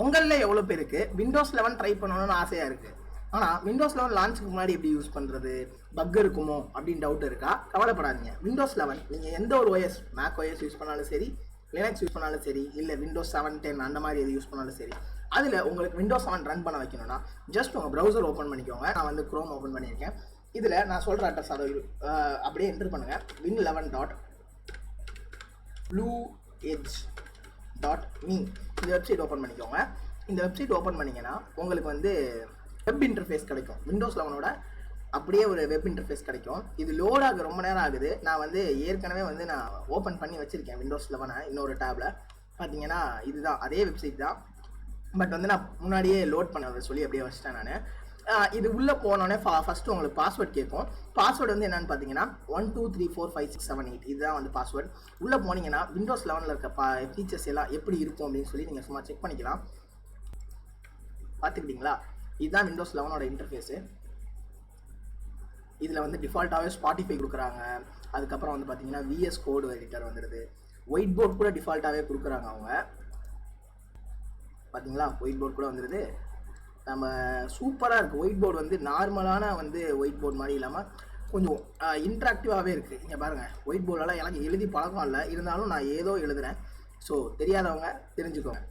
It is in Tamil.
உங்களில் எவ்வளோ பேருக்கு விண்டோஸ் 11 ட்ரை பண்ணணும்னு ஆசையாக இருக்குது, ஆனால் விண்டோஸ் 11 லான்ச்சுக்கு முன்னாடி எப்படி யூஸ் பண்ணுறது, பக் இருக்குமோ அப்படின்னு டவுட் இருக்கா? கவலைப்படாதீங்க. விண்டோஸ் 11 நீங்கள் எந்த ஒரு OS, மேக் OS யூஸ் பண்ணாலும் சரி, லினக்ஸ் யூஸ் பண்ணாலும் சரி, இல்லை விண்டோஸ் 7, 10 அந்த மாதிரி எது யூஸ் பண்ணாலும் சரி, அதில் உங்களுக்கு விண்டோஸ் 7 ரன் பண்ண வைக்கணும்னா ஜஸ்ட் உங்கள் ப்ரௌசர் ஓப்பன் பண்ணிக்கோங்க. நான் வந்து க்ரோம் ஓப்பன் பண்ணியிருக்கேன். இதில் நான் சொல்கிற அட்ரஸ் அதை அப்படியே என்ட்ரு பண்ணுங்கள். win11.blueedge.me இந்த வெப்சைட் ஓப்பன் பண்ணிக்கோங்க. இந்த வெப்சைட் ஓப்பன் பண்ணிங்கன்னா உங்களுக்கு வந்து வெப் இன்டர்ஃபேஸ் கிடைக்கும். விண்டோஸ் 11ஓட அப்படியே ஒரு வெப் இன்டர்ஃபேஸ் கிடைக்கும். இது லோட் ஆக ரொம்ப நேரம் ஆகுது. நான் வந்து ஏற்கனவே வந்து நான் ஓப்பன் பண்ணி வச்சுருக்கேன் விண்டோஸ் 11 இன்னொரு டேப்பில். பார்த்தீங்கன்னா இதுதான் அதே வெப்சைட் தான், பட் வந்து நான் முன்னாடியே லோட் பண்ண சொல்லி அப்படியே வச்சிட்டேன் நான். இது உள்ளே போனோடனே ஃபஸ்ட்டு உங்களுக்கு பாஸ்வேர்ட் கேட்கும். பாஸ்வேர்டு வந்து என்னென்னு பார்த்தீங்கன்னா 12345678 இதுதான் வந்து பாஸ்வேர்டு. உள்ளே போனீங்கன்னா விண்டோஸ் 11 இருக்க ஃபீச்சர்ஸ் எல்லாம் எப்படி இருக்கும் அப்படின்னு சொல்லி நீங்கள் சும்மா செக் பண்ணிக்கலாம். பார்த்துக்கிட்டிங்களா? இதுதான் விண்டோஸ் 11ஓட இன்டர்ஃபேஸு. இதில் வந்து டிஃபால்ட்டாகவே ஸ்பாட்டிஃபை கொடுக்குறாங்க. அதுக்கப்புறம் வந்து பார்த்தீங்கன்னா VS கோடு எடிட்டர் வந்துடுது. ஒயிட் போர்ட் கூட டிஃபால்ட்டாகவே கொடுக்குறாங்க அவங்க. பார்த்தீங்களா, ஒயிட் போர்ட் கூட வந்துடுது. நம்ம சூப்பராக இருக்குது. ஒயிட் போர்டு வந்து நார்மலான வந்து ஒயிட் போர்டு மாதிரி இல்லாமல் கொஞ்சம் இன்ட்ராக்டிவாகவே இருக்குது. இங்கே பாருங்கள், ஒயிட் போர்டெல்லாம் எனக்கு எழுதி பழக்கம் இல்லை, இருந்தாலும் நான் ஏதோ எழுதுகிறேன். ஸோ தெரியாதவங்க தெரிஞ்சுக்கோங்க.